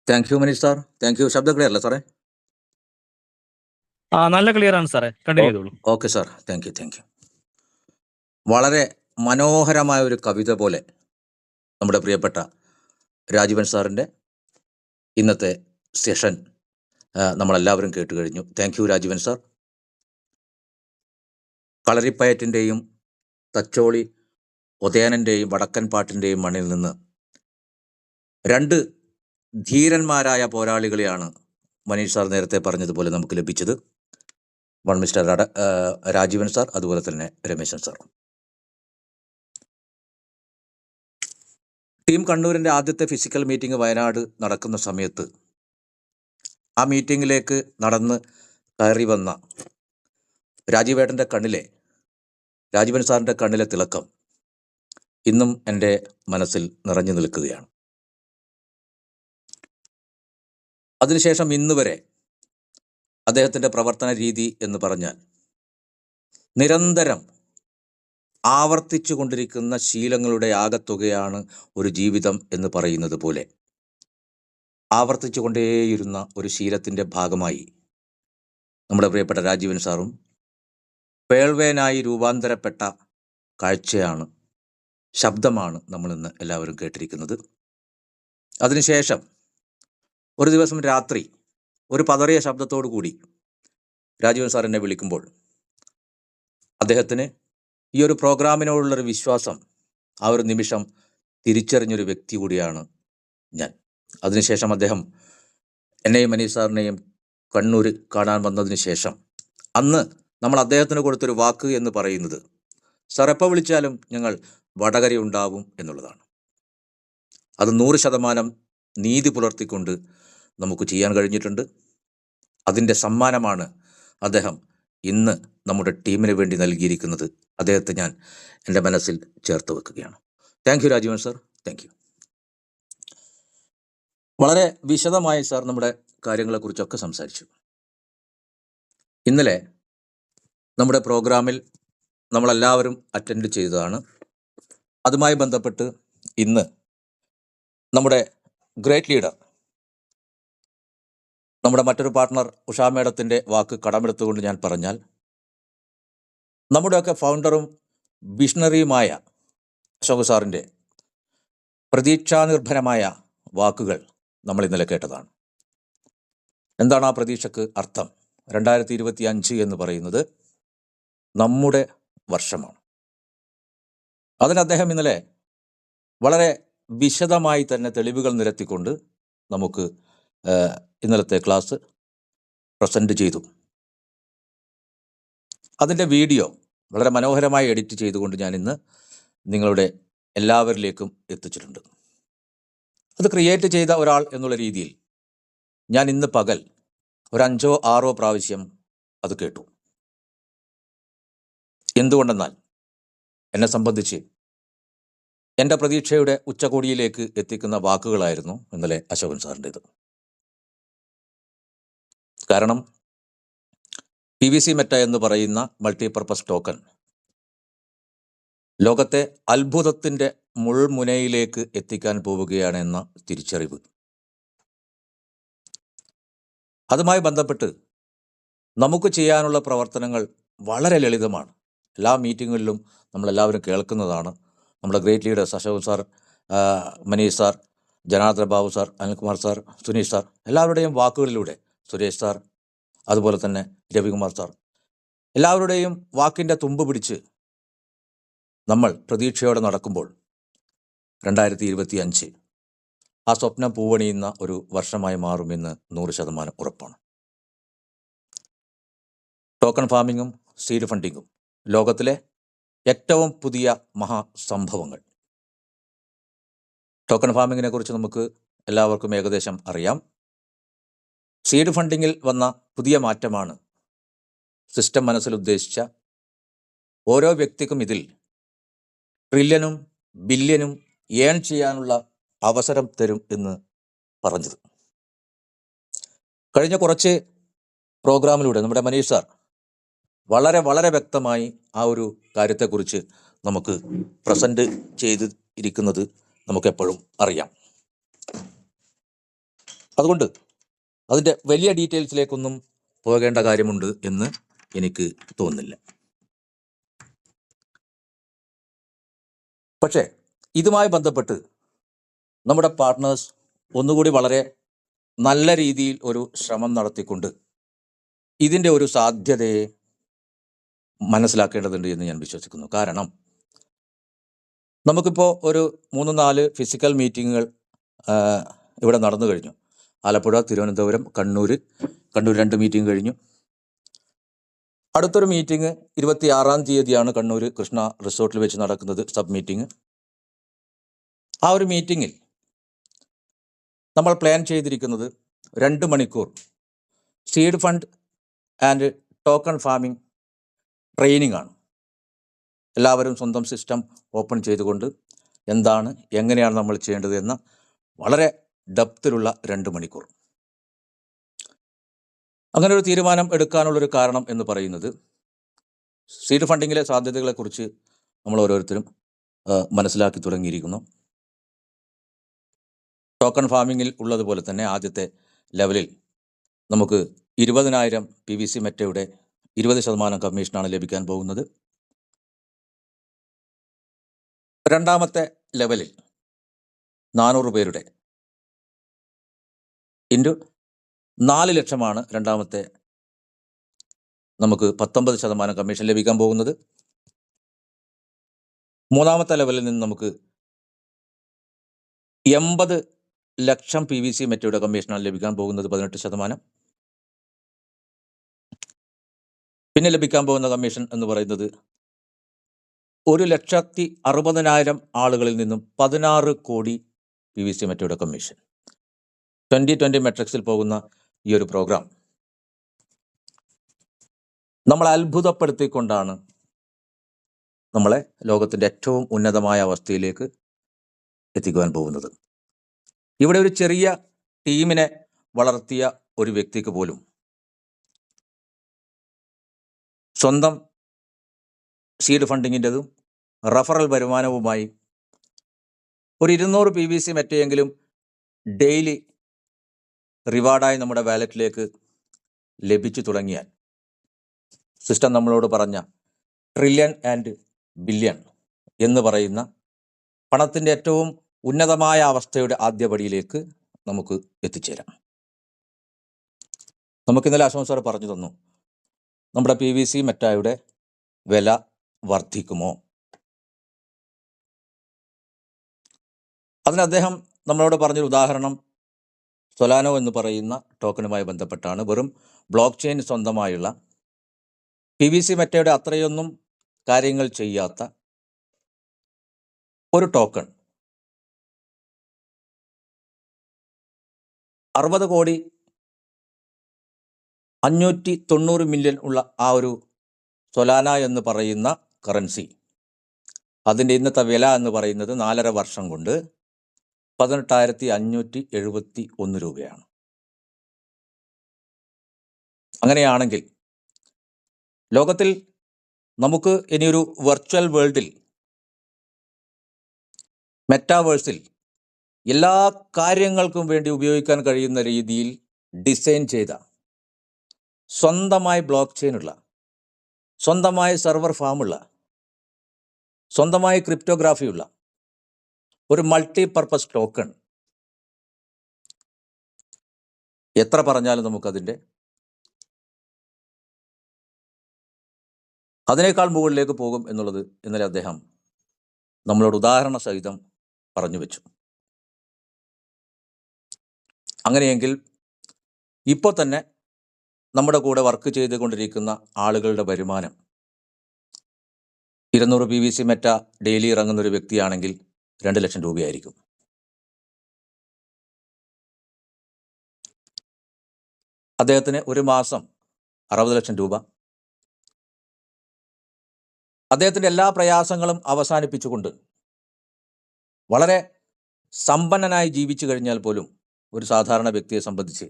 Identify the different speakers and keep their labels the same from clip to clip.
Speaker 1: Thank you Manish sir. Thank you. ശബ്ദം clear അല്ലേ സാറേ?
Speaker 2: നല്ല ക്ലിയർ ആണ് സാറേ, കണ്ടിന്യൂ ചെയ്തോളൂ.
Speaker 1: Okay sir, thank you. വളരെ മനോഹരമായ ഒരു കവിത പോലെ നമ്മുടെ പ്രിയപ്പെട്ട രാജീവൻ സാറിൻ്റെ ഇന്നത്തെ സെഷൻ നമ്മളെല്ലാവരും കേട്ട് കഴിഞ്ഞു. Thank you Rajeevan sir. കളരിപ്പയറ്റിൻ്റെയും തച്ചോളി ഉദയനൻ്റെയും വടക്കൻ പാട്ടിൻ്റെയും മണ്ണിൽ നിന്ന് രണ്ട് ധീരന്മാരായ പോരാളികളെയാണ് മനീഷ് സാർ നേരത്തെ പറഞ്ഞതുപോലെ നമുക്ക് ലഭിച്ചത്. വൺ മിസ്റ്റർ രാജീവൻ സാർ, അതുപോലെ തന്നെ രമേശൻ സാർ. ടീം കണ്ണൂരിൻ്റെ ആദ്യത്തെ ഫിസിക്കൽ മീറ്റിംഗ് വയനാട് നടക്കുന്ന സമയത്ത് ആ മീറ്റിങ്ങിലേക്ക് നടന്ന് കയറി വന്ന രാജീവൻ സാറിൻ്റെ കണ്ണിലെ തിളക്കം ഇന്നും എൻ്റെ മനസ്സിൽ നിറഞ്ഞു നിൽക്കുകയാണ്. അതിനുശേഷം ഇന്ന് വരെ അദ്ദേഹത്തിൻ്റെ പ്രവർത്തന രീതി എന്ന് പറഞ്ഞാൽ നിരന്തരം ആവർത്തിച്ചു കൊണ്ടിരിക്കുന്ന ശീലങ്ങളുടെ ആകത്തുകയാണ് ഒരു ജീവിതം എന്ന് പറയുന്നത് പോലെ ആവർത്തിച്ചു കൊണ്ടേയിരുന്ന ഒരു ശീലത്തിൻ്റെ ഭാഗമായി നമ്മുടെ പ്രിയപ്പെട്ട രാജീവൻ സാറും പേൾവേനായി രൂപാന്തരപ്പെട്ട കാഴ്ചയാണ്, ശബ്ദമാണ് നമ്മളിന്ന് എല്ലാവരും കേട്ടിരിക്കുന്നത്. അതിനുശേഷം ഒരു ദിവസം രാത്രി ഒരു പതറിയ ശബ്ദത്തോടു കൂടി രാജീവൻ സാർ എന്നെ വിളിക്കുമ്പോൾ അദ്ദേഹത്തിന് ഈ ഒരു പ്രോഗ്രാമിനോടുള്ളൊരു വിശ്വാസം ആ ഒരു നിമിഷം തിരിച്ചറിഞ്ഞൊരു വ്യക്തി കൂടിയാണ് ഞാൻ. അതിനുശേഷം അദ്ദേഹം എന്നെയും മനീഷ് സാറിനെയും കണ്ണൂർ കാണാൻ വന്നതിന് ശേഷം അന്ന് നമ്മൾ അദ്ദേഹത്തിന് കൊടുത്തൊരു വാക്ക് എന്ന് പറയുന്നത്, സാർ എപ്പോൾ വിളിച്ചാലും ഞങ്ങൾ വടകര ഉണ്ടാവും എന്നുള്ളതാണ്. അത് 100% നീതി പുലർത്തിക്കൊണ്ട് നമുക്ക് ചെയ്യാൻ കഴിഞ്ഞിട്ടുണ്ട്. അതിൻ്റെ സമ്മാനമാണ് അദ്ദേഹം ഇന്ന് നമ്മുടെ ടീമിന് വേണ്ടി നൽകിയിരിക്കുന്നത്. അദ്ദേഹത്തെ ഞാൻ എൻ്റെ മനസ്സിൽ ചേർത്ത് വെക്കുകയാണ്. Thank you Rajeevan sir, thank you. വളരെ വിശദമായി സാർ നമ്മുടെ കാര്യങ്ങളെക്കുറിച്ചൊക്കെ സംസാരിച്ചു. ഇന്നലെ നമ്മുടെ പ്രോഗ്രാമിൽ നമ്മളെല്ലാവരും അറ്റൻഡ് ചെയ്തതാണ്. അതുമായി ബന്ധപ്പെട്ട് ഇന്ന് നമ്മുടെ ഗ്രേറ്റ് ലീഡർ, നമ്മുടെ മറ്റൊരു പാർട്ട്ണർ ഉഷാ മേഡത്തിൻ്റെ വാക്ക് കടമെടുത്തുകൊണ്ട് ഞാൻ പറഞ്ഞാൽ, നമ്മുടെയൊക്കെ ഫൗണ്ടറും വിഷണറിയുമായ അശോക് സാറിൻ്റെ പ്രതീക്ഷാനിർഭരമായ വാക്കുകൾ നമ്മൾ ഇന്നലെ കേട്ടതാണ്. എന്താണ് ആ പ്രതീക്ഷക്ക് അർത്ഥം? 2025 എന്ന് പറയുന്നത് നമ്മുടെ വർഷമാണ്. അതിന് അദ്ദേഹം ഇന്നലെ വളരെ വിശദമായി തന്നെ തെളിവുകൾ നിരത്തിക്കൊണ്ട് നമുക്ക് ഇന്നലത്തെ ക്ലാസ് പ്രസൻറ്റ് ചെയ്തു. അതിൻ്റെ വീഡിയോ വളരെ മനോഹരമായി എഡിറ്റ് ചെയ്തുകൊണ്ട് ഞാൻ ഇന്ന് നിങ്ങളുടെ എല്ലാവരിലേക്കും എത്തിച്ചിട്ടുണ്ട്. അത് ക്രിയേറ്റ് ചെയ്ത ഒരാൾ എന്നുള്ള രീതിയിൽ ഞാൻ ഇന്ന് പകൽ ഒരു 5-6 പ്രാവശ്യം അത് കേട്ടു. എന്തുകൊണ്ടെന്നാൽ എന്നെ സംബന്ധിച്ച് എൻ്റെ പ്രതീക്ഷയുടെ ഉച്ചകോടിയിലേക്ക് എത്തിക്കുന്ന വാക്കുകളായിരുന്നു ഇന്നലെ അശോകൻ സാറിൻ്റേത്. കാരണം PVC മെറ്റ എന്ന് പറയുന്ന മൾട്ടിപർപ്പസ് ടോക്കൺ ലോകത്തെ അത്ഭുതത്തിൻ്റെ മുൾമുനയിലേക്ക് എത്തിക്കാൻ പോവുകയാണെന്ന തിരിച്ചറിവ്, അതുമായി ബന്ധപ്പെട്ട് നമുക്ക് ചെയ്യാനുള്ള പ്രവർത്തനങ്ങൾ വളരെ ലളിതമാണ്. എല്ലാ മീറ്റിങ്ങുകളിലും നമ്മളെല്ലാവരും കേൾക്കുന്നതാണ്. നമ്മുടെ great leaders Ashok sir, Manish sir, Janardhana Babu sir, Anilkumar sir, Suneesh sir, എല്ലാവരുടെയും വാക്കുകളിലൂടെ, സുരേഷ് സാർ, അതുപോലെ തന്നെ രവികുമാർ സാർ, എല്ലാവരുടെയും വാക്കിൻ്റെ തുമ്പ് പിടിച്ച് നമ്മൾ പ്രതീക്ഷയോടെ നടക്കുമ്പോൾ 2025 ആ സ്വപ്നം പൂവണിയുന്ന ഒരു വർഷമായി മാറുമെന്ന് 100% ഉറപ്പാണ്. ടോക്കൺ ഫാമിങ്ങും സീഡ് ഫണ്ടിങ്ങും ലോകത്തിലെ ഏറ്റവും പുതിയ മഹാസംഭവങ്ങൾ. ടോക്കൺ ഫാമിങ്ങിനെ കുറിച്ച് നമുക്ക് എല്ലാവർക്കും ഏകദേശം അറിയാം. സീഡ് ഫണ്ടിങ്ങിൽ വന്ന പുതിയ മാറ്റമാണ് സിസ്റ്റം മനസ്സിൽ ഉദ്ദേശിച്ച ഓരോ വ്യക്തിക്കും ഇതിൽ ട്രില്യനും ബില്യനും ഏൺ ചെയ്യാനുള്ള അവസരം തരും എന്ന് പറഞ്ഞത്. കഴിഞ്ഞ കുറച്ച് പ്രോഗ്രാമിലൂടെ നമ്മുടെ മനീഷ് സാർ വളരെ വളരെ വ്യക്തമായി ആ ഒരു കാര്യത്തെക്കുറിച്ച് നമുക്ക് പ്രസൻറ്റ് ചെയ്തിരിക്കുന്നത് നമുക്കെപ്പോഴും അറിയാം. അതുകൊണ്ട് അതിൻ്റെ വലിയ ഡീറ്റെയിൽസിലേക്കൊന്നും പോകേണ്ട കാര്യമുണ്ട് എന്ന് എനിക്ക് തോന്നുന്നില്ല. പക്ഷേ ഇതുമായി ബന്ധപ്പെട്ട് നമ്മുടെ പാർട്ട്നേഴ്സ് ഒന്നുകൂടി വളരെ നല്ല രീതിയിൽ ഒരു ശ്രമം നടത്തിക്കൊണ്ട് ഇതിൻ്റെ ഒരു സാധ്യതയെ മനസ്സിലാക്കേണ്ടതുണ്ട് എന്ന് ഞാൻ വിശ്വസിക്കുന്നു. കാരണം നമുക്കിപ്പോൾ ഒരു 3-4 ഫിസിക്കൽ മീറ്റിങ്ങുകൾ ഇവിടെ നടന്നു കഴിഞ്ഞു. ആലപ്പുഴ, തിരുവനന്തപുരം, കണ്ണൂർ 2 മീറ്റിംഗ് കഴിഞ്ഞു. അടുത്തൊരു മീറ്റിംഗ് 26-ാം തീയതിയാണ് കണ്ണൂർ കൃഷ്ണ റിസോർട്ടിൽ വെച്ച് നടക്കുന്നത്, സബ് മീറ്റിംഗ്. ആ ഒരു മീറ്റിങ്ങിൽ നമ്മൾ പ്ലാൻ ചെയ്തിരിക്കുന്നത് 2 മണിക്കൂർ seed fund and token farming training ആണ്. എല്ലാവരും സ്വന്തം സിസ്റ്റം ഓപ്പൺ ചെയ്തുകൊണ്ട് എന്താണ്, എങ്ങനെയാണ് നമ്മൾ ചെയ്യേണ്ടത് എന്ന വളരെ ഡെപ്തിലുള്ള 2 മണിക്കൂർ. അങ്ങനെ ഒരു തീരുമാനം എടുക്കാനുള്ളൊരു കാരണം എന്ന് പറയുന്നത് സീഡ് ഫണ്ടിങ്ങിലെ സാധ്യതകളെക്കുറിച്ച് നമ്മൾ ഓരോരുത്തരും മനസ്സിലാക്കി തുടങ്ങിയിരിക്കുന്നു. ടോക്കൺ ഫാമിങ്ങിൽ ഉള്ളതുപോലെ തന്നെ ആദ്യത്തെ ലെവലിൽ നമുക്ക് 20,000 PVC മെറ്റയുടെ 20% കമ്മീഷനാണ് ലഭിക്കാൻ പോകുന്നത്. രണ്ടാമത്തെ ലെവലിൽ 400 പേരുടെ ഇൻറ്റു 4 ലക്ഷമാണ് രണ്ടാമത്തെ നമുക്ക് 19% കമ്മീഷൻ ലഭിക്കാൻ പോകുന്നത്. മൂന്നാമത്തെ ലെവലിൽ നിന്ന് നമുക്ക് 80 ലക്ഷം PVC മെറ്റയുടെ കമ്മീഷനാണ് ലഭിക്കാൻ പോകുന്നത്, 18%. പിന്നെ ലഭിക്കാൻ പോകുന്ന കമ്മീഷൻ എന്ന് പറയുന്നത് 1,60,60,000 ആളുകളിൽ നിന്നും 16 കോടി PVC മെറ്റയുടെ കമ്മീഷൻ. 2020 മെട്രിക്സിൽ പോകുന്ന ഈ ഒരു പ്രോഗ്രാം നമ്മളെ അത്ഭുതപ്പെടുത്തിക്കൊണ്ടാണ് നമ്മളെ ലോകത്തിൻ്റെ ഏറ്റവും ഉന്നതമായ അവസ്ഥയിലേക്ക് എത്തിക്കുവാൻ പോകുന്നത്. ഇവിടെ ഒരു ചെറിയ ടീമിനെ വളർത്തിയ ഒരു വ്യക്തിക്ക് പോലും സ്വന്തം സീഡ് ഫണ്ടിങ്ങിൻ്റെതും റഫറൽ വരുമാനവുമായി ഒരു 200 PVC മെറ്റയെങ്കിലും ഡെയിലി റിവാർഡായി നമ്മുടെ വാലറ്റിലേക്ക് ലഭിച്ചു തുടങ്ങിയാൽ സിസ്റ്റം നമ്മളോട് പറഞ്ഞ ട്രില്യൺ ആൻഡ് ബില്യൺ എന്ന് പറയുന്ന പണത്തിൻ്റെ ഏറ്റവും ഉന്നതമായ അവസ്ഥയുടെ ആദ്യപടിയിലേക്ക് നമുക്ക് എത്തിച്ചേരാം. നമുക്കിന്നലെ അശോക് സാർ പറഞ്ഞു തന്നു, നമ്മുടെ PVC മെറ്റയുടെ വില വർദ്ധിക്കുമോ? അതിന് അദ്ദേഹം നമ്മളോട് പറഞ്ഞൊരു ഉദാഹരണം സൊലാനോ എന്ന് പറയുന്ന ടോക്കണുമായി ബന്ധപ്പെട്ടാണ്. വെറും ബ്ലോക്ക് ചെയിൻ സ്വന്തമായുള്ള PVC മെറ്റയുടെ അത്രയൊന്നും കാര്യങ്ങൾ ചെയ്യാത്ത ഒരു ടോക്കൺ 60 കോടി 590 മില്യൺ ഉള്ള ആ ഒരു സൊലാന എന്ന് പറയുന്ന കറൻസി, അതിൻ്റെ ഇന്നത്തെ വില എന്ന് പറയുന്നത് 4.5 വർഷം കൊണ്ട് 18,571 രൂപയാണ്. അങ്ങനെയാണെങ്കിൽ ലോകത്തിൽ നമുക്ക് ഇനിയൊരു വെർച്വൽ വേൾഡിൽ, മെറ്റാവേഴ്സിൽ എല്ലാ കാര്യങ്ങൾക്കും വേണ്ടി ഉപയോഗിക്കാൻ കഴിയുന്ന രീതിയിൽ ഡിസൈൻ ചെയ്ത, സ്വന്തമായി ബ്ലോക്ക് ചെയിനുള്ള, സ്വന്തമായി സെർവർ ഫാമുള്ള, സ്വന്തമായി ക്രിപ്റ്റോഗ്രാഫിയുള്ള ഒരു മൾട്ടി പർപ്പസ് ടോക്കൺ എത്ര പറഞ്ഞാലും നമുക്കതിൻ്റെ അതിനേക്കാൾ മുകളിലേക്ക് പോകും എന്നുള്ളത് ഇന്നലെ അദ്ദേഹം നമ്മളോട് ഉദാഹരണ സഹിതം പറഞ്ഞു വെച്ചു. അങ്ങനെയെങ്കിൽ ഇപ്പോൾ തന്നെ നമ്മുടെ കൂടെ വർക്ക് ചെയ്തുകൊണ്ടിരിക്കുന്ന ആളുകളുടെ വരുമാനം 200 PVC മെറ്റ ഡെയിലി ഇറങ്ങുന്ന ഒരു വ്യക്തിയാണെങ്കിൽ 2 ലക്ഷം രൂപയായിരിക്കും. അദ്ദേഹത്തിന് ഒരു മാസം 60 ലക്ഷം രൂപ. അദ്ദേഹത്തിൻ്റെ എല്ലാ പ്രയാസങ്ങളും അവസാനിപ്പിച്ചുകൊണ്ട് വളരെ സമ്പന്നനായി ജീവിച്ചു കഴിഞ്ഞാൽ പോലും ഒരു സാധാരണ വ്യക്തിയെ സംബന്ധിച്ച്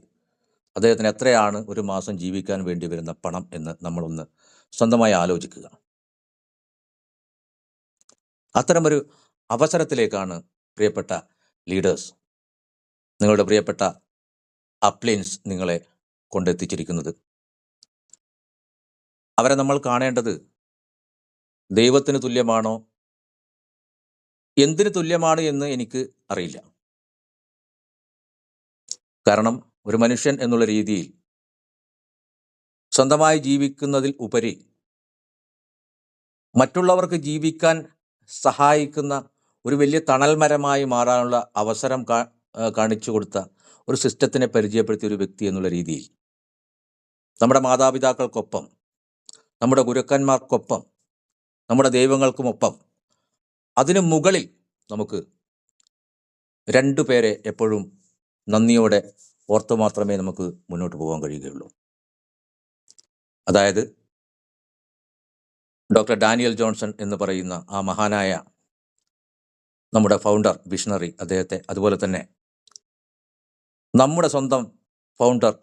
Speaker 1: അദ്ദേഹത്തിന് എത്രയാണ് ഒരു മാസം ജീവിക്കാൻ വേണ്ടി വരുന്ന പണം എന്ന് നമ്മളൊന്ന് സ്വന്തമായി ആലോചിക്കുക. അത്തരമൊരു അവസരത്തിലേക്കാണ് പ്രിയപ്പെട്ട ലീഡേഴ്സ്, നിങ്ങളുടെ പ്രിയപ്പെട്ട അപ്ലയൻസ് നിങ്ങളെ കൊണ്ടെത്തിച്ചിരിക്കുന്നത്. അവരെ നമ്മൾ കാണേണ്ടത് ദൈവത്തിന് തുല്യമാണോ, എന്തിന് തുല്യമാണ് എന്ന് എനിക്ക് അറിയില്ല. കാരണം ഒരു മനുഷ്യൻ എന്നുള്ള രീതിയിൽ സ്വന്തമായി ജീവിക്കുന്നതിൽ ഉപരി മറ്റുള്ളവർക്ക് ജീവിക്കാൻ സഹായിക്കുന്ന ഒരു വലിയ തണൽമരമായി മാറാനുള്ള അവസരം കാണിച്ചു കൊടുത്ത ഒരു സിസ്റ്റത്തിനെ പരിചയപ്പെടുത്തിയ ഒരു വ്യക്തി എന്നുള്ള രീതിയിൽ നമ്മുടെ മാതാപിതാക്കൾക്കൊപ്പം, നമ്മുടെ ഗുരുക്കന്മാർക്കൊപ്പം, നമ്മുടെ ദൈവങ്ങൾക്കുമൊപ്പം അതിനു മുകളിൽ നമുക്ക് രണ്ടു പേരെ എപ്പോഴും നന്ദിയോടെ ഓർത്തു മാത്രമേ നമുക്ക് മുന്നോട്ട് പോകാൻ കഴിയുകയുള്ളൂ. അതായത് ഡോക്ടർ ഡാനിയൽ ജോൺസൺ എന്ന് പറയുന്ന ആ മഹാനായ നമ്മുടെ ഫൗണ്ടർ, വിഷണറി, അദ്ദേഹത്തെ, അതുപോലെ തന്നെ നമ്മുടെ സ്വന്തം ഫൗണ്ടർ,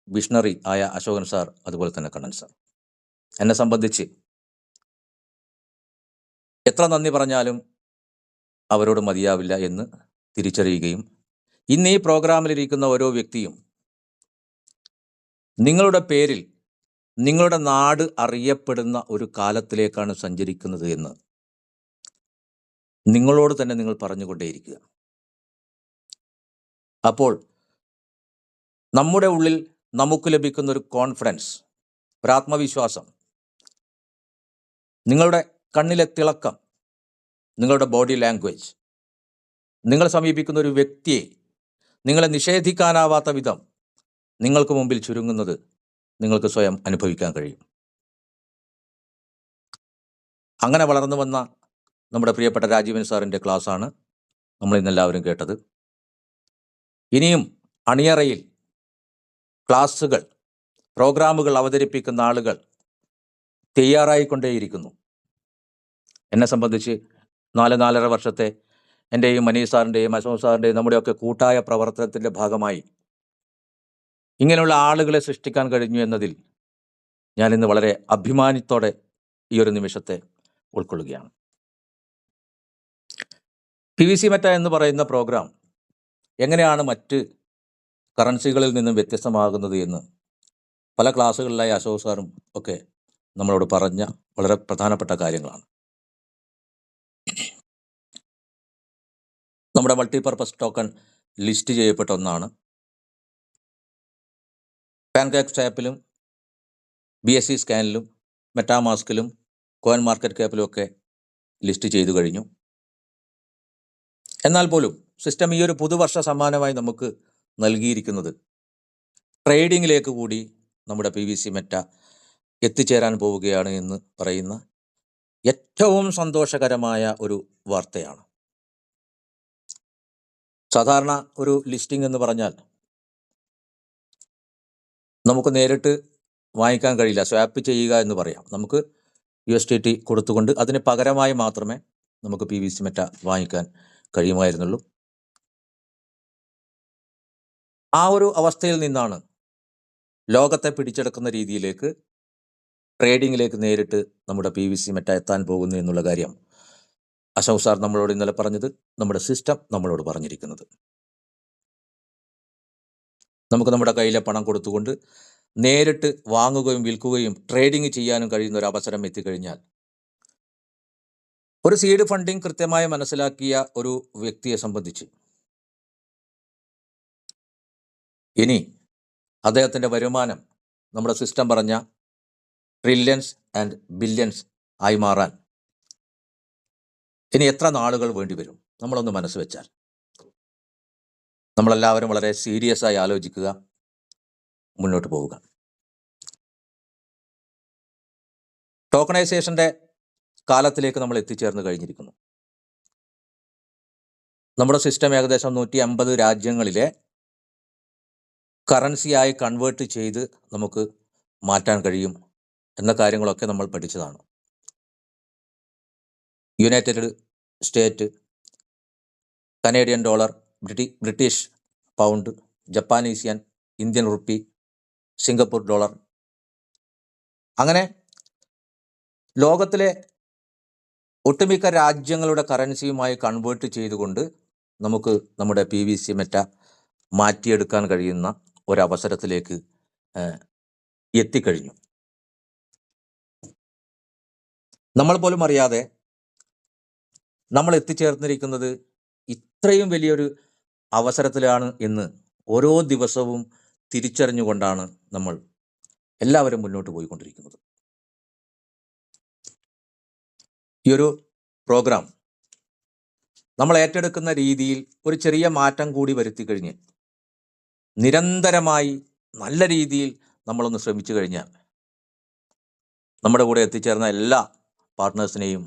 Speaker 1: വിഷണറി ആയ അശോകൻ സാർ, അതുപോലെ തന്നെ കണ്ണൻ സാർ. എന്നെ സംബന്ധിച്ച് എത്ര നന്ദി പറഞ്ഞാലും അവരോട് മതിയാവില്ല എന്ന് തിരിച്ചറിയുകയും ഇന്ന് ഈ പ്രോഗ്രാമിലിരിക്കുന്ന ഓരോ വ്യക്തിയും നിങ്ങളുടെ പേരിൽ നിങ്ങളുടെ നാട് അറിയപ്പെടുന്ന ഒരു കാലത്തിലേക്കാണ് സഞ്ചരിക്കുന്നത് എന്ന് നിങ്ങളോട് തന്നെ നിങ്ങൾ പറഞ്ഞുകൊണ്ടേയിരിക്കുക. അപ്പോൾ നമ്മുടെ ഉള്ളിൽ നമുക്ക് ലഭിക്കുന്ന ഒരു കോൺഫിഡൻസ്, ഒരു ആത്മവിശ്വാസം, നിങ്ങളുടെ കണ്ണിലെ തിളക്കം, നിങ്ങളുടെ ബോഡി ലാംഗ്വേജ്, നിങ്ങൾ സമീപിക്കുന്ന ഒരു വ്യക്തിയെ നിങ്ങളെ നിഷേധിക്കാനാവാത്ത വിധം നിങ്ങൾക്ക് മുമ്പിൽ ചുരുങ്ങുന്നത് നിങ്ങൾക്ക് സ്വയം അനുഭവിക്കാൻ കഴിയും. അങ്ങനെ വളർന്നു വന്ന നമ്മുടെ പ്രിയപ്പെട്ട രാജീവൻ സാറിൻ്റെ ക്ലാസ്സാണ് നമ്മൾ ഇന്നെല്ലാവരും കേട്ടത്. ഇനിയും അണിയറയിൽ ക്ലാസ്സുകൾ, പ്രോഗ്രാമുകൾ അവതരിപ്പിക്കുന്ന ആളുകൾ തയ്യാറായിക്കൊണ്ടേയിരിക്കുന്നു. എന്നെ സംബന്ധിച്ച് 4-4.5 വർഷത്തെ എൻ്റെയും മനീഷ് സാറിൻ്റെയും അശോക് സാറിൻ്റെയും നമ്മുടെയൊക്കെ കൂട്ടായ പ്രവർത്തനത്തിൻ്റെ ഭാഗമായി ഇങ്ങനെയുള്ള ആളുകളെ സൃഷ്ടിക്കാൻ കഴിഞ്ഞു എന്നതിൽ ഞാനിന്ന് വളരെ അഭിമാനത്തോടെ ഈ ഒരു നിമിഷത്തെ ഉൾക്കൊള്ളുകയാണ്. PVC മെറ്റ എന്ന് പറയുന്ന പ്രോഗ്രാം എങ്ങനെയാണ് മറ്റ് കറൻസികളിൽ നിന്നും വ്യത്യസ്തമാകുന്നത് എന്ന് പല ക്ലാസ്സുകളിലായി അശോക് സാറും ഒക്കെ നമ്മളോട് പറഞ്ഞ വളരെ പ്രധാനപ്പെട്ട കാര്യങ്ങളാണ്. നമ്മുടെ മൾട്ടിപർപ്പസ് ടോക്കൺ ലിസ്റ്റ് ചെയ്യപ്പെട്ട ഒന്നാണ്. പാൻകേക്ക് സ്വാപ്പിലും BSC സ്കാനിലും മെറ്റാമാസ്കിലും കോയിൻ മാർക്കറ്റ് ക്യാപ്പിലും ഒക്കെ ലിസ്റ്റ് ചെയ്തു കഴിഞ്ഞു. എന്നാൽ പോലും സിസ്റ്റം ഈ ഒരു പുതുവർഷ സമ്മാനമായി നമുക്ക് നൽകിയിരിക്കുന്നത് ട്രേഡിങ്ങിലേക്ക് കൂടി നമ്മുടെ PVC മെറ്റ എത്തിച്ചേരാൻ പോവുകയാണ് എന്ന് പറയുന്ന ഏറ്റവും സന്തോഷകരമായ ഒരു വാർത്തയാണ്. സാധാരണ ഒരു ലിസ്റ്റിംഗ് എന്ന് പറഞ്ഞാൽ നമുക്ക് നേരിട്ട് വാങ്ങിക്കാൻ കഴിയില്ല, സ്വാപ്പ് ചെയ്യുക എന്ന് പറയാം. നമുക്ക് USDT കൊടുത്തുകൊണ്ട് അതിന് പകരമായി മാത്രമേ നമുക്ക് PVC മെറ്റ വാങ്ങിക്കാൻ കഴിയുമായിരുന്നുള്ളൂ. ആ ഒരു അവസ്ഥയിൽ നിന്നാണ് ലോകത്തെ പിടിച്ചെടുക്കുന്ന രീതിയിലേക്ക്, ട്രേഡിങ്ങിലേക്ക് നേരിട്ട് നമ്മുടെ PVC മെറ്റ എത്താൻ പോകുന്നു എന്നുള്ള കാര്യം അശോക് സാർ നമ്മളോട് ഇന്നലെ പറഞ്ഞത്, നമ്മുടെ സിസ്റ്റം നമ്മളോട് പറഞ്ഞിരിക്കുന്നത്. നമുക്ക് നമ്മുടെ കയ്യിലെ പണം കൊടുത്തുകൊണ്ട് നേരിട്ട് വാങ്ങുകയും വിൽക്കുകയും ട്രേഡിങ് ചെയ്യാനും കഴിയുന്ന ഒരു അവസരം എത്തിക്കഴിഞ്ഞാൽ ഒരു സീഡ് ഫണ്ടിങ് കൃത്യമായി മനസ്സിലാക്കിയ ഒരു വ്യക്തിയെ സംബന്ധിച്ച് ഇനി അദ്ദേഹത്തിൻ്റെ വരുമാനം നമ്മുടെ സിസ്റ്റം പറഞ്ഞ ട്രില്യൺസ് ആൻഡ് ബില്യൺസ് ആയി മാറാൻ ഇനി എത്ര നാളുകൾ വേണ്ടി വരും? നമ്മളൊന്ന് മനസ്സ് വെച്ചാൽ നമ്മളെല്ലാവരും വളരെ സീരിയസ് ആയി ആലോചിക്കുക, മുന്നോട്ട് പോവുക. ടോക്കണൈസേഷൻ്റെ കാലത്തിലേക്ക് നമ്മൾ എത്തിച്ചേർന്ന് കഴിഞ്ഞിരിക്കുന്നു. നമ്മുടെ സിസ്റ്റം ഏകദേശം 150 രാജ്യങ്ങളിലെ കറൻസിയായി കൺവേർട്ട് ചെയ്ത് നമുക്ക് മാറ്റാൻ കഴിയും എന്ന കാര്യങ്ങളൊക്കെ നമ്മൾ പഠിച്ചതാണ്. United state, Canadian dollar, British pound, Japanese N, Indian rupee, Singapore dollar, അങ്ങനെ ലോകത്തിലെ ഒട്ടുമിക്ക രാജ്യങ്ങളുടെ കറൻസിയുമായി കൺവേർട്ട് ചെയ്തുകൊണ്ട് നമുക്ക് നമ്മുടെ PVC മെറ്റ മാറ്റിയെടുക്കാൻ കഴിയുന്ന ഒരവസരത്തിലേക്ക് എത്തിക്കഴിഞ്ഞു. നമ്മൾ പോലും അറിയാതെ നമ്മൾ എത്തിച്ചേർന്നിരിക്കുന്നത് ഇത്രയും വലിയൊരു അവസരത്തിലാണ് എന്ന് ഓരോ ദിവസവും തിരിച്ചറിഞ്ഞുകൊണ്ടാണ് നമ്മൾ എല്ലാവരും മുന്നോട്ട് പോയിക്കൊണ്ടിരിക്കുന്നത്. ഈ ഒരു പ്രോഗ്രാം നമ്മൾ ഏറ്റെടുക്കുന്ന രീതിയിൽ ഒരു ചെറിയ മാറ്റം കൂടി വരുത്തി കഴിഞ്ഞ് നിരന്തരമായി നല്ല രീതിയിൽ നമ്മളൊന്ന് ശ്രമിച്ചു കഴിഞ്ഞാൽ നമ്മുടെ കൂടെ എത്തിച്ചേർന്ന എല്ലാ പാർട്ട്നേഴ്സിനെയും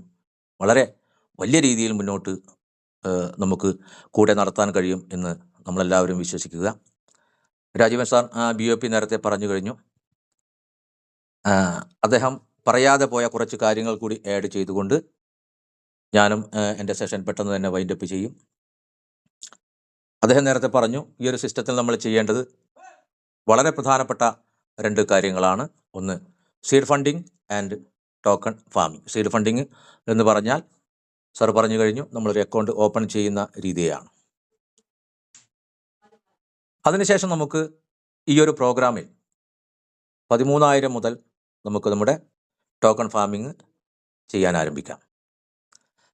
Speaker 1: വളരെ വലിയ രീതിയിൽ മുന്നോട്ട് നമുക്ക് കൂടെ നടത്താൻ കഴിയും എന്ന് നമ്മളെല്ലാവരും വിശ്വസിക്കുക. രാജീവൻ സാർ BOP നേരത്തെ പറഞ്ഞു കഴിഞ്ഞു. അദ്ദേഹം പറയാതെ പോയ കുറച്ച് കാര്യങ്ങൾ കൂടി ആഡ് ചെയ്തുകൊണ്ട് ഞാനും എൻ്റെ സെഷൻ പെട്ടെന്ന് തന്നെ വൈൻഡപ്പ് ചെയ്യും. അദ്ദേഹം നേരത്തെ പറഞ്ഞു, ഈ ഒരു സിസ്റ്റത്തിൽ നമ്മൾ ചെയ്യേണ്ടത് വളരെ പ്രധാനപ്പെട്ട 2 കാര്യങ്ങളാണ്. ഒന്ന് seed funding and token farming. Seed funding എന്ന് പറഞ്ഞാൽ സാർ പറഞ്ഞു കഴിഞ്ഞു, നമ്മളൊരു അക്കൗണ്ട് ഓപ്പൺ ചെയ്യുന്ന രീതിയാണ്. അതിനുശേഷം നമുക്ക് ഈ ഒരു പ്രോഗ്രാമിൽ 13,000 മുതൽ നമുക്ക് നമ്മുടെ ടോക്കൺ ഫാമിംഗ് ചെയ്യാൻ ആരംഭിക്കാം.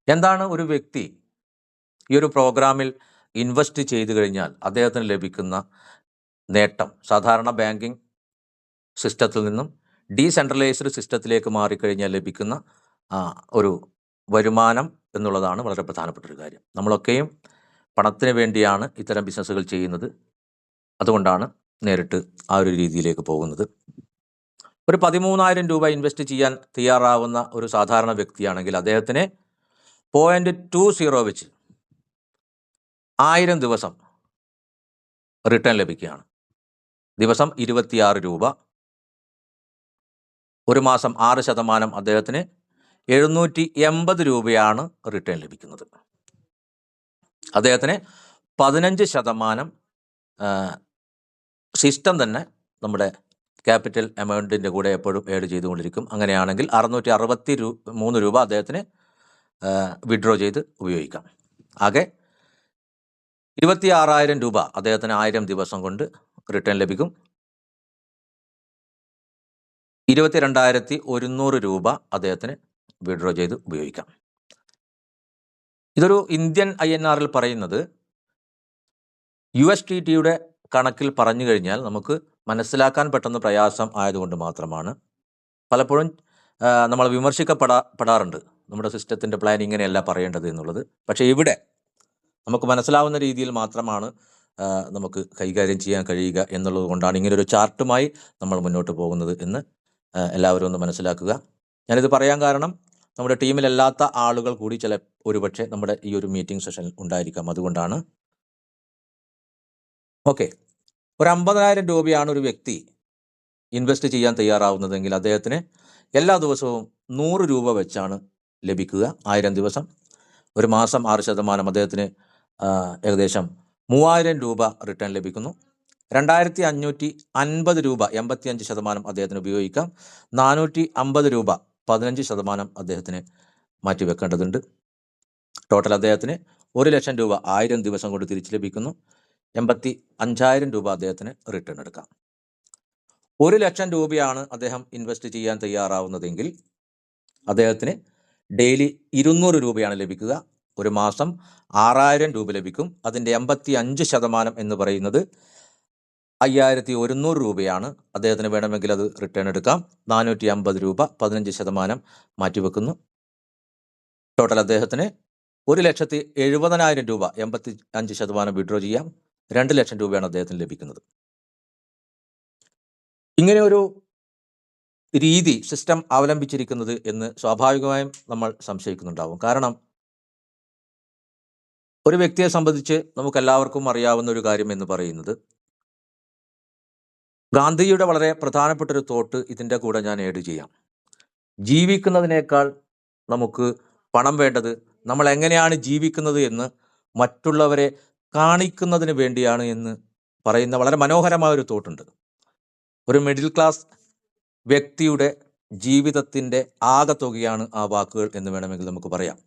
Speaker 1: എന്താണ് ഒരു വ്യക്തി ഈ ഒരു പ്രോഗ്രാമിൽ ഇൻവെസ്റ്റ് ചെയ്തു കഴിഞ്ഞാൽ അദ്ദേഹത്തിന് ലഭിക്കുന്ന നേട്ടം? സാധാരണ ബാങ്കിങ് സിസ്റ്റത്തിൽ നിന്നും ഡീസെൻട്രലൈസ്ഡ് സിസ്റ്റത്തിലേക്ക് മാറിക്കഴിഞ്ഞാൽ ലഭിക്കുന്ന ഒരു വരുമാനം എന്നുള്ളതാണ് വളരെ പ്രധാനപ്പെട്ട ഒരു കാര്യം. നമ്മളൊക്കെയും പണത്തിന് വേണ്ടിയാണ് ഇത്തരം ബിസിനസ്സുകൾ ചെയ്യുന്നത്. അതുകൊണ്ടാണ് നേരിട്ട് ആ ഒരു രീതിയിലേക്ക് പോകുന്നത്. ഒരു 13,000 രൂപ ഇൻവെസ്റ്റ് ചെയ്യാൻ തയ്യാറാവുന്ന ഒരു സാധാരണ വ്യക്തിയാണെങ്കിൽ അദ്ദേഹത്തിന് 0.20 വെച്ച് 1000 ദിവസം റിട്ടേൺ ലഭിക്കുകയാണ്. ദിവസം 26 രൂപ, ഒരു മാസം 6%, അദ്ദേഹത്തിന് 780 രൂപയാണ് റിട്ടേൺ ലഭിക്കുന്നത്. അദ്ദേഹത്തിന് 15% സിസ്റ്റം തന്നെ നമ്മുടെ ക്യാപിറ്റൽ എമൗണ്ടിൻ്റെ കൂടെ എപ്പോഴും ആഡ് ചെയ്തുകൊണ്ടിരിക്കും. അങ്ങനെയാണെങ്കിൽ 663 രൂപ അദ്ദേഹത്തിന് വിഡ്രോ ചെയ്ത് ഉപയോഗിക്കാം. ആകെ 26,000 രൂപ അദ്ദേഹത്തിന് 1000 ദിവസം കൊണ്ട് റിട്ടേൺ ലഭിക്കും. 22,100 രൂപ അദ്ദേഹത്തിന് വിഡ്രോ ചെയ്ത് ഉപയോഗിക്കാം. ഇതൊരു ഇന്ത്യൻ INR പറയുന്നത് USDT കണക്കിൽ പറഞ്ഞു കഴിഞ്ഞാൽ നമുക്ക് മനസ്സിലാക്കാൻ പെട്ടെന്ന് പ്രയാസം ആയതുകൊണ്ട് മാത്രമാണ്. പലപ്പോഴും നമ്മൾ വിമർശിക്കപ്പെടാറുണ്ട്, നമ്മുടെ സിസ്റ്റത്തിൻ്റെ പ്ലാൻ ഇങ്ങനെയല്ല പറയേണ്ടത് എന്നുള്ളത്. പക്ഷേ ഇവിടെ നമുക്ക് മനസ്സിലാവുന്ന രീതിയിൽ മാത്രമാണ് നമുക്ക് കൈകാര്യം ചെയ്യാൻ കഴിയുക എന്നുള്ളത് കൊണ്ടാണ് ഇങ്ങനൊരു ചാർട്ടുമായി നമ്മൾ മുന്നോട്ട് പോകുന്നത് എന്ന് എല്ലാവരും ഒന്ന് മനസ്സിലാക്കുക. ഞാനിത് പറയാൻ കാരണം നമ്മുടെ ടീമിലല്ലാത്ത ആളുകൾ കൂടി ഒരുപക്ഷെ നമ്മുടെ ഈ ഒരു മീറ്റിംഗ് സെഷനിൽ ഉണ്ടായിരിക്കാം. അതുകൊണ്ടാണ്. ഓക്കെ, ഒരു 50,000 രൂപയാണ് ഒരു വ്യക്തി ഇൻവെസ്റ്റ് ചെയ്യാൻ തയ്യാറാവുന്നതെങ്കിൽ അദ്ദേഹത്തിന് എല്ലാ ദിവസവും 100 രൂപ വെച്ചാണ് ലഭിക്കുക. 1000 ദിവസം, ഒരു മാസം 6%, അദ്ദേഹത്തിന് ഏകദേശം 3,000 രൂപ റിട്ടേൺ ലഭിക്കുന്നു. 2,550 രൂപ 85% അദ്ദേഹത്തിന് ഉപയോഗിക്കാം. 450 രൂപ 15% അദ്ദേഹത്തിന് മാറ്റിവെക്കേണ്ടതുണ്ട്. ടോട്ടൽ അദ്ദേഹത്തിന് 1,00,000 രൂപ 1000 ദിവസം കൊണ്ട് തിരിച്ചു ലഭിക്കുന്നു. 85,000 രൂപ അദ്ദേഹത്തിന് റിട്ടേൺ എടുക്കാം. 1,00,000 രൂപയാണ് അദ്ദേഹം ഇൻവെസ്റ്റ് ചെയ്യാൻ തയ്യാറാവുന്നതെങ്കിൽ അദ്ദേഹത്തിന് ഡെയിലി 200 രൂപയാണ് ലഭിക്കുക. ഒരു മാസം 6,000 രൂപ ലഭിക്കും. അതിൻ്റെ 85% എന്ന് പറയുന്നത് 5,100 രൂപയാണ്. അദ്ദേഹത്തിന് വേണമെങ്കിൽ അത് റിട്ടേൺ എടുക്കാം. 450 രൂപ 15% മാറ്റിവെക്കുന്നു. ടോട്ടൽ അദ്ദേഹത്തിന് 1,70,70,000 രൂപ 85% വിഡ്രോ ചെയ്യാം. 2,00,000 രൂപയാണ് അദ്ദേഹത്തിന് ലഭിക്കുന്നത്. ഇങ്ങനെ ഒരു രീതി സിസ്റ്റം അവലംബിച്ചിരിക്കുന്നത് എന്ന് സ്വാഭാവികമായും നമ്മൾ സംശയിക്കുന്നുണ്ടാവും. കാരണം ഒരു വ്യക്തിയെ സംബന്ധിച്ച് നമുക്കെല്ലാവർക്കും അറിയാവുന്ന ഒരു കാര്യം എന്ന് പറയുന്നത്, ഗാന്ധിജിയുടെ വളരെ പ്രധാനപ്പെട്ട ഒരു തോട്ട് ഇതിൻ്റെ കൂടെ ഞാൻ ആഡ് ചെയ്യാം. ജീവിക്കുന്നതിനേക്കാൾ നമുക്ക് പണം വേണ്ടത് നമ്മൾ എങ്ങനെയാണ് ജീവിക്കുന്നത് എന്ന് മറ്റുള്ളവരെ കാണിക്കുന്നതിന് വേണ്ടിയാണ് എന്ന് പറയുന്ന വളരെ മനോഹരമായ ഒരു തോട്ടുണ്ട്. ഒരു മിഡിൽ ക്ലാസ് വ്യക്തിയുടെ ജീവിതത്തിൻ്റെ ആകെത്തുകയാണ് ആ വാക്കുകൾ എന്ന് വേണമെങ്കിൽ നമുക്ക് പറയാം.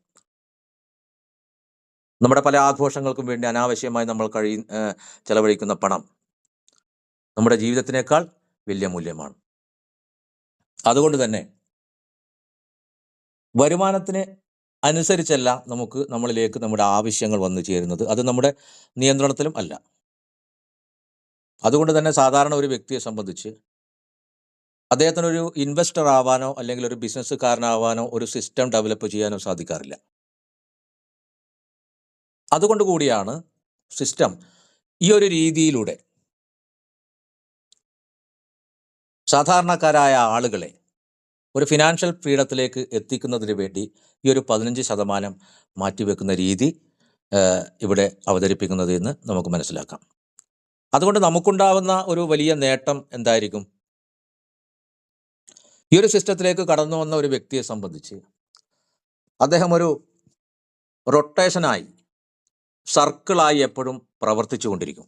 Speaker 1: നമ്മുടെ പല ആഘോഷങ്ങൾക്കും വേണ്ടി അനാവശ്യമായി നമ്മൾ ചെലവഴിക്കുന്ന പണം, നമ്മുടെ ജീവിതത്തിനേക്കാൾ വലിയ മൂല്യമാണ്. അതുകൊണ്ട് തന്നെ വരുമാനത്തിന് അനുസരിച്ചല്ല നമ്മളിലേക്ക് നമ്മുടെ ആവശ്യങ്ങൾ വന്നു ചേരുന്നത്. അത് നമ്മുടെ നിയന്ത്രണത്തിലും അല്ല. അതുകൊണ്ട് തന്നെ സാധാരണ ഒരു വ്യക്തിയെ സംബന്ധിച്ച് അദ്ദേഹത്തിനൊരു ഇൻവെസ്റ്റർ ആവാനോ അല്ലെങ്കിൽ ഒരു ബിസിനസ്സുകാരനാവാനോ ഒരു സിസ്റ്റം ഡെവലപ്പ് ചെയ്യാനോ സാധിക്കാറില്ല. അതുകൊണ്ട് കൂടിയാണ് സിസ്റ്റം ഈ ഒരു രീതിയിലൂടെ സാധാരണക്കാരായ ആളുകളെ ഒരു ഫിനാൻഷ്യൽ ഫ്രീഡത്തിലേക്ക് എത്തിക്കുന്നതിന് വേണ്ടി ഈ ഒരു 15% മാറ്റിവെക്കുന്ന രീതി ഇവിടെ അവതരിപ്പിക്കുന്നത് എന്ന് നമുക്ക് മനസ്സിലാക്കാം. അതുകൊണ്ട് നമുക്കുണ്ടാവുന്ന ഒരു വലിയ നേട്ടം എന്തായിരിക്കും? ഈ ഒരു സിസ്റ്റത്തിലേക്ക് കടന്നു വന്ന ഒരു വ്യക്തിയെ സംബന്ധിച്ച് അദ്ദേഹം ഒരു റൊട്ടേഷനായി സർക്കിളായി എപ്പോഴും പ്രവർത്തിച്ചു കൊണ്ടിരിക്കും.